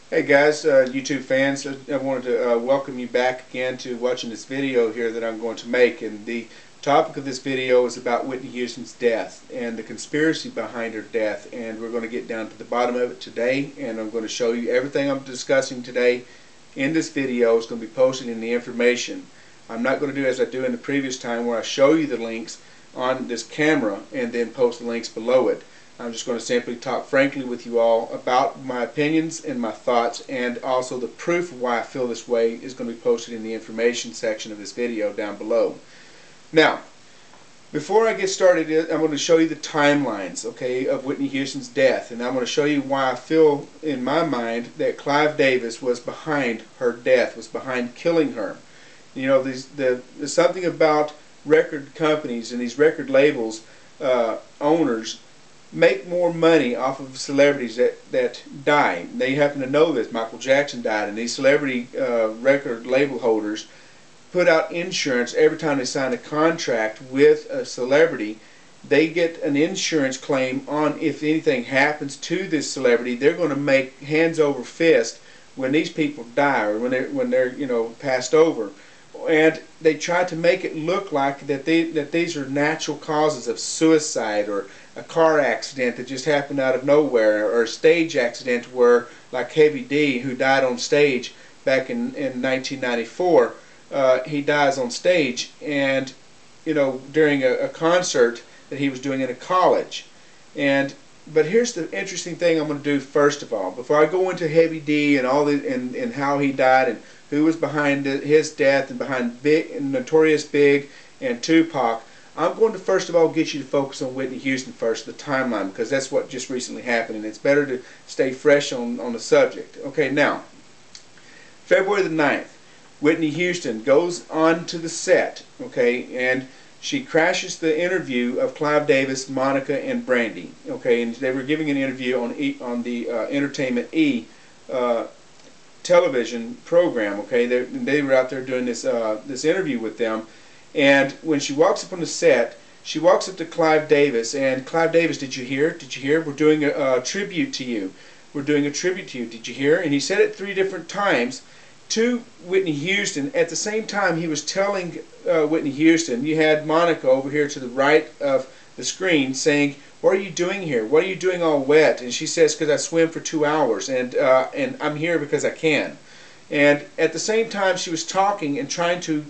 Hey guys, YouTube fans, I wanted to welcome you back again to watching this video here that I'm going to make. And the topic of this video is about Whitney Houston's death and the conspiracy behind her death. And we're going to get down to the bottom of it today, and I'm going to show you everything I'm discussing today in this video is going to be posted in the information. I'm not going to do as I do in the previous time where I show you the links on this camera and then post the links below it. I'm just going to simply talk frankly with you all about my opinions and my thoughts, and also the proof of why I feel this way is going to be posted in the information section of this video down below. Now, before I get started, I'm going to show you the timelines, okay, of Whitney Houston's death, and I'm going to show you why I feel in my mind that Clive Davis was behind her death, was behind killing her. You know, there's something about record companies and these record labels owners make more money off of celebrities that die. They happen to know this. Michael Jackson died, and these celebrity record label holders put out insurance every time they sign a contract with a celebrity. They get an insurance claim on if anything happens to this celebrity. They're going to make hands over fist when these people die, or when they're passed over. And they try to make it look like that these are natural causes of suicide, or a car accident that just happened out of nowhere, or a stage accident where, like Heavy D, who died on stage back in 1994, he dies on stage, and during a concert that he was doing in a college. But here's the interesting thing I'm going to do first of all, before I go into Heavy D and all the and how he died and who was behind his death and behind Notorious Big and Tupac. I'm going to first of all get you to focus on Whitney Houston first, the timeline, because that's what just recently happened, and it's better to stay fresh on the subject. Okay, now, February the 9th, Whitney Houston goes on to the set, okay, and she crashes the interview of Clive Davis, Monica, and Brandy, okay, and they were giving an interview on the Entertainment E television program, okay. They were out there doing this interview with them. And when she walks up on the set, she walks up to Clive Davis, and Clive Davis, did you hear? Did you hear? We're doing a tribute to you. We're doing a tribute to you. Did you hear? And he said it 3 different times to Whitney Houston. At the same time, he was telling Whitney Houston, you had Monica over here to the right of the screen saying, what are you doing here? What are you doing all wet? And she says, because I swim for 2 hours, and I'm here because I can. And at the same time she was talking and trying to,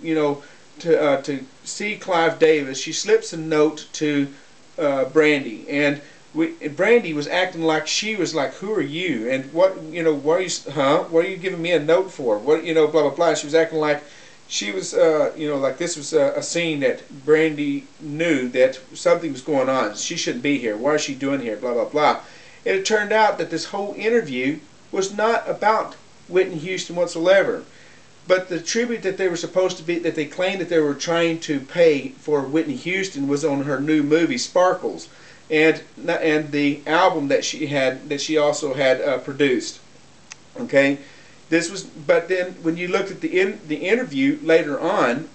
to see Clive Davis, she slips a note to Brandy, and Brandy was acting like she was like, who are you? And what are you giving me a note for? What, blah blah blah. She was acting like she was, like this was a scene that Brandy knew that something was going on. She shouldn't be here. Why is she doing here? Blah blah blah. And it turned out that this whole interview was not about Whitney Houston whatsoever. But the tribute that they were supposed to be, that they claimed that they were trying to pay for Whitney Houston, was on her new movie Sparkles, and the album that she also had produced. Okay, but then when you looked at the interview later on,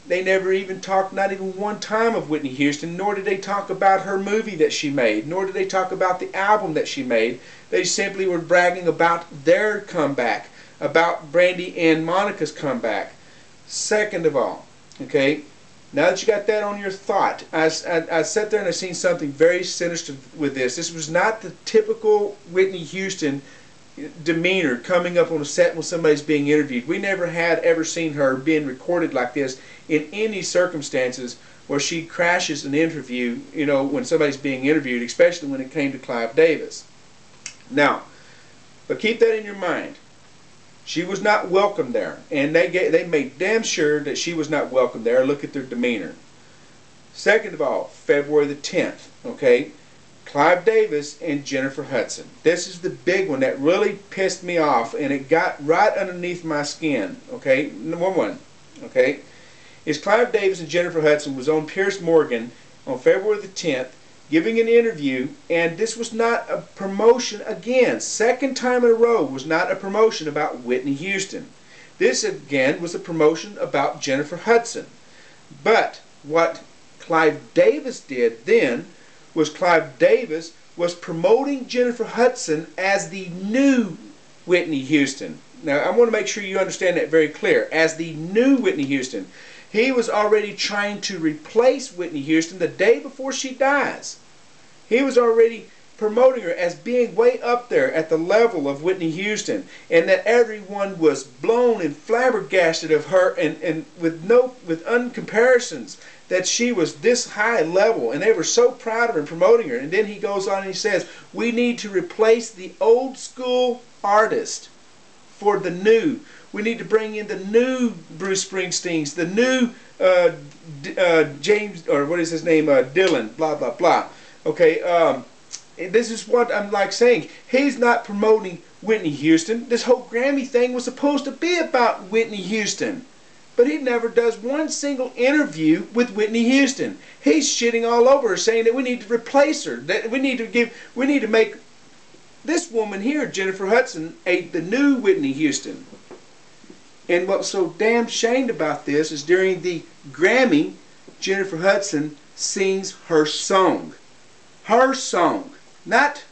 they never even talked, not even one time, of Whitney Houston, nor did they talk about her movie that she made, nor did they talk about the album that she made. They simply were bragging about their comeback, about Brandy and Monica's comeback. Second of all, okay, now that you got that on your thought, I sat there and I seen something very sinister with this. This was not the typical Whitney Houston demeanor coming up on a set when somebody's being interviewed. We never had ever seen her being recorded like this in any circumstances where she crashes an interview, when somebody's being interviewed, especially when it came to Clive Davis. Now, but keep that in your mind. She was not welcome there, and they made damn sure that she was not welcome there. Look at their demeanor. Second of all, February the 10th, okay, Clive Davis and Jennifer Hudson. This is the big one that really pissed me off, and it got right underneath my skin, okay. Number one, okay, is Clive Davis and Jennifer Hudson was on Piers Morgan on February the 10th, giving an interview, and this was not a promotion, again, second time in a row, was not a promotion about Whitney Houston. This again was a promotion about Jennifer Hudson. But what Clive Davis did then was Clive Davis was promoting Jennifer Hudson as the new Whitney Houston. Now, I want to make sure you understand that very clear. As the new Whitney Houston, he was already trying to replace Whitney Houston the day before she dies. He was already promoting her as being way up there at the level of Whitney Houston, and that everyone was blown and flabbergasted of her, and with uncomparisons, that she was this high level, and they were so proud of her and promoting her. And then he goes on and he says, we need to replace the old school artist for the new. We need to bring in the new Bruce Springsteens, the new James, or what is his name, Dylan, blah, blah, blah. Okay, this is what I'm like saying. He's not promoting Whitney Houston. This whole Grammy thing was supposed to be about Whitney Houston. But he never does one single interview with Whitney Houston. He's shitting all over her, saying that we need to replace her. That we need to make this woman here, Jennifer Hudson, the new Whitney Houston. And what's so damn shamed about this is during the Grammy, Jennifer Hudson sings her song. Her song. Not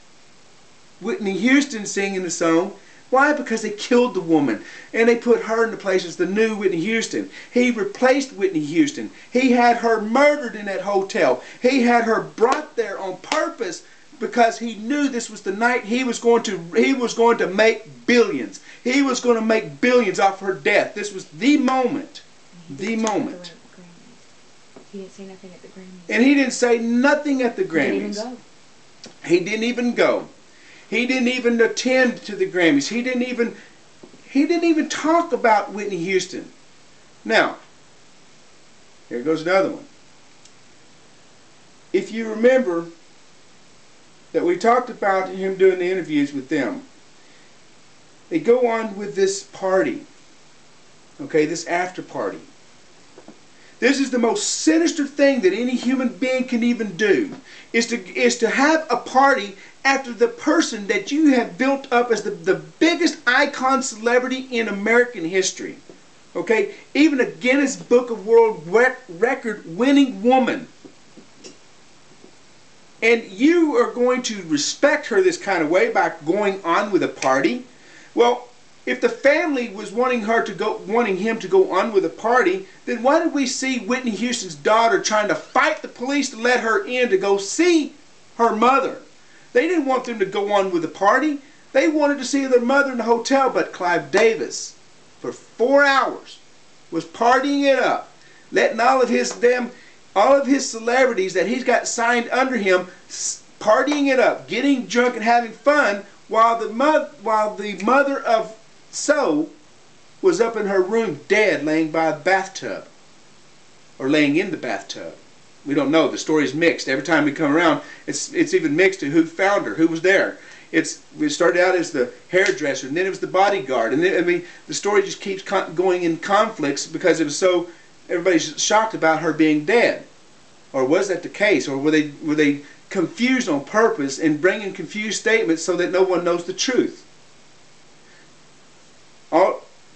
Whitney Houston singing the song. Why? Because they killed the woman. And they put her in the place as the new Whitney Houston. He replaced Whitney Houston. He had her murdered in that hotel. He had her brought there on purpose because he knew this was the night he was going to make billions. He was going to make billions off her death. This was the moment. The moment. He didn't say nothing at the Grammys. And he didn't say nothing at the Grammys. He didn't even go. He didn't even go. He didn't even attend to the Grammys. He didn't even talk about Whitney Houston. Now, here goes another one. If you remember that we talked about him doing the interviews with them, they go on with this party. Okay, this after party. This is the most sinister thing that any human being can even do, is to have a party after the person that you have built up as the biggest icon celebrity in American history. Okay? Even a Guinness Book of World Record winning woman. And you are going to respect her this kind of way by going on with a party? Well, if the family was wanting him to go on with a party, then why did we see Whitney Houston's daughter trying to fight the police to let her in to go see her mother? They didn't want them to go on with the party. They wanted to see their mother in the hotel, but Clive Davis, for 4 hours, was partying it up, letting all of his celebrities that he's got signed under him partying it up, getting drunk and having fun, while the mother of So was up in her room dead, laying by a bathtub, or laying in the bathtub. We don't know. The story's mixed. Every time we come around, it's even mixed to who found her, who was there. It started out as the hairdresser, and then it was the bodyguard, and then, I mean, the story just keeps going in conflicts because it was so everybody's shocked about her being dead. Or was that the case? Or were they confused on purpose and bringing confused statements so that no one knows the truth?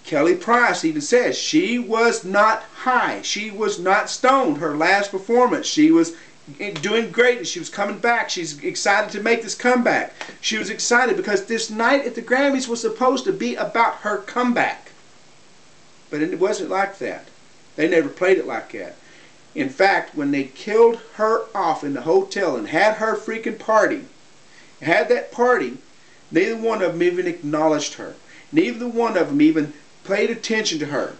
Kelly Price even says she was not high. She was not stoned. Her last performance, she was doing great. She was coming back. She's excited to make this comeback. She was excited because this night at the Grammys was supposed to be about her comeback. But it wasn't like that. They never played it like that. In fact, when they killed her off in the hotel and had her freaking party, neither one of them even acknowledged her. Neither one of them even paid attention to her.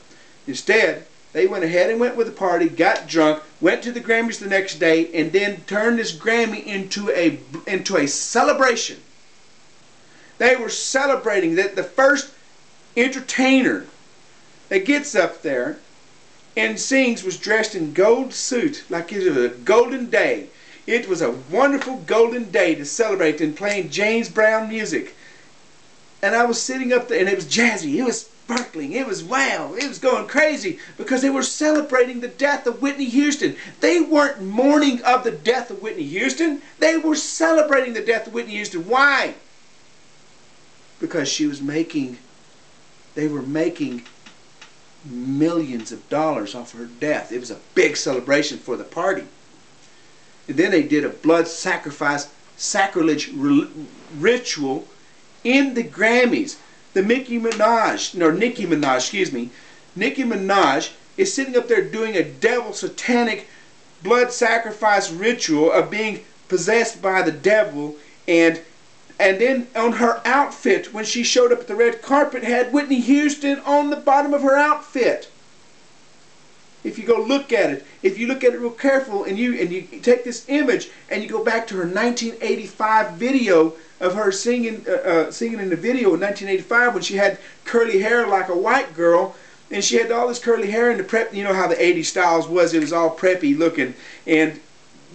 Instead, they went ahead and went with the party, got drunk, went to the Grammys the next day, and then turned this Grammy into a celebration. They were celebrating that the first entertainer that gets up there and sings was dressed in gold suit, like it was a golden day. It was a wonderful golden day to celebrate and playing James Brown music. And I was sitting up there, and it was jazzy, it was sparkling, it was wow, it was going crazy because they were celebrating the death of Whitney Houston. They weren't mourning of the death of Whitney Houston. They were celebrating the death of Whitney Houston. Why? Because they were making millions of dollars off of her death. It was a big celebration for the party. And then they did a blood sacrifice, sacrilege ritual in the Grammys. the Nicki Minaj, excuse me, Nicki Minaj is sitting up there doing a devil satanic blood sacrifice ritual of being possessed by the devil, and then on her outfit, when she showed up at the red carpet, had Whitney Houston on the bottom of her outfit. If you go look at it, if you look at it real careful, and you take this image and you go back to her 1985 video of her singing in the video in 1985 when she had curly hair like a white girl, and she had all this curly hair in the prep. You know how the 80s styles was; it was all preppy looking,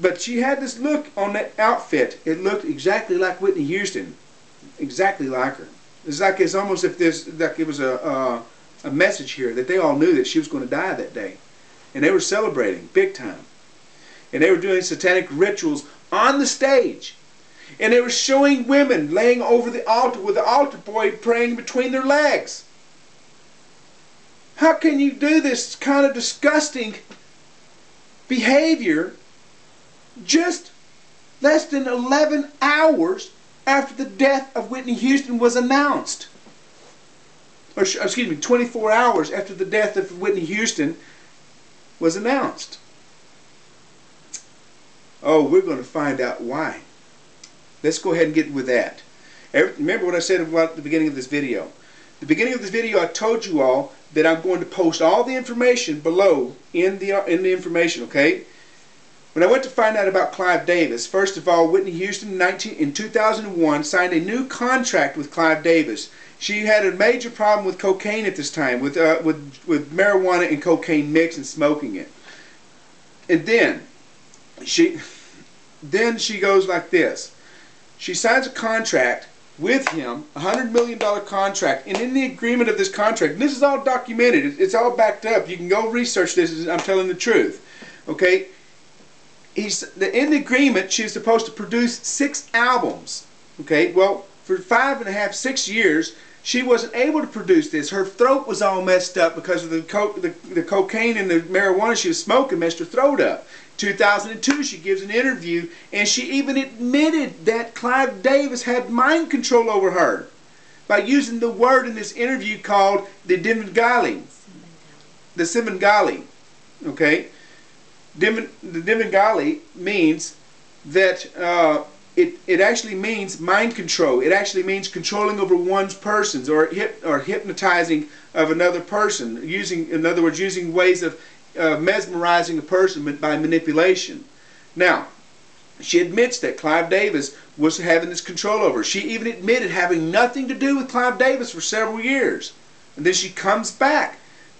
but she had this look on that outfit. It looked exactly like Whitney Houston, exactly like her. It's almost if it was a message here that they all knew that she was going to die that day. And they were celebrating big time. And they were doing satanic rituals on the stage. And they were showing women laying over the altar with the altar boy praying between their legs. How can you do this kind of disgusting behavior just less than 11 hours after the death of Whitney Houston was announced? Or excuse me, 24 hours after the death of Whitney Houston was announced. Oh, we're going to find out why. Let's go ahead and get with that. Remember what I said about the beginning of this video. The beginning of this video, I told you all that I'm going to post all the information below in the information, okay? When I went to find out about Clive Davis, first of all, Whitney Houston in 2001 signed a new contract with Clive Davis. She had a major problem with cocaine at this time, with marijuana and cocaine mixed and smoking it. And then she goes like this. She signs a contract with him, a $100 million contract, and in the agreement of this contract, and this is all documented, it's all backed up. You can go research this. I'm telling the truth. Okay. In the agreement, she's supposed to produce 6 albums. Okay. Well, for 5.5, 6 years, she wasn't able to produce this. Her throat was all messed up because of the cocaine and the marijuana she was smoking messed her throat up. 2002, she gives an interview, and she even admitted that Clive Davis had mind control over her by using the word in this interview called the Dimengali. The Simengali. Okay? The Dimengali means that it actually means mind control. It actually means controlling over one's persons, or hypnotizing of another person. In other words, using ways of mesmerizing a person by manipulation. Now, she admits that Clive Davis was having this control over her. She even admitted having nothing to do with Clive Davis for several years. And then she comes back,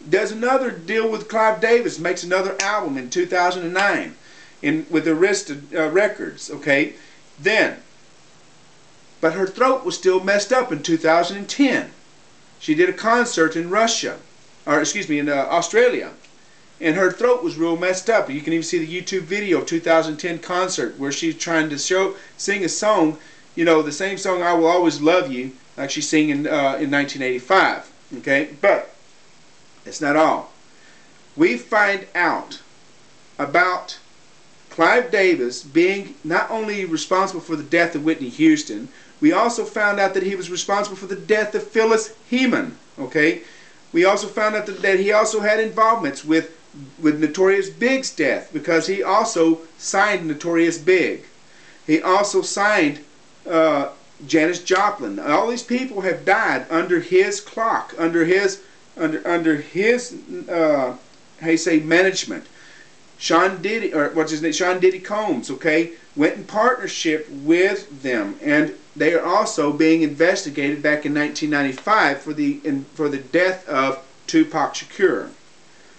does another deal with Clive Davis, makes another album in 2009 with Arista Records. Okay. But her throat was still messed up in 2010. She did a concert in Russia, or excuse me, in Australia, and her throat was real messed up. You can even see the YouTube video of 2010 concert where she's trying to sing a song, you know, the same song, "I Will Always Love You," like she sang in 1985. Okay, but that's not all. We find out about Clive Davis being not only responsible for the death of Whitney Houston, we also found out that he was responsible for the death of Phyllis Hyman. Okay, we also found out that he also had involvements with Notorious Big's death, because he also signed Notorious Big. He also signed Janis Joplin. All these people have died under his clock, under his how you say, management. Sean Diddy Combs, okay, went in partnership with them, and they are also being investigated back in 1995 for the death of Tupac Shakur.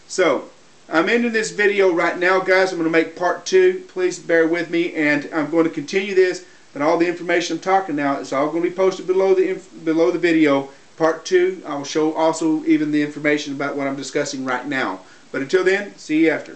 So I'm ending this video right now, guys. I'm going to make part 2. Please bear with me, and I'm going to continue this. But all the information I'm talking now is all going to be posted below the video. Part 2, I will show also even the information about what I'm discussing right now. But until then, see you after.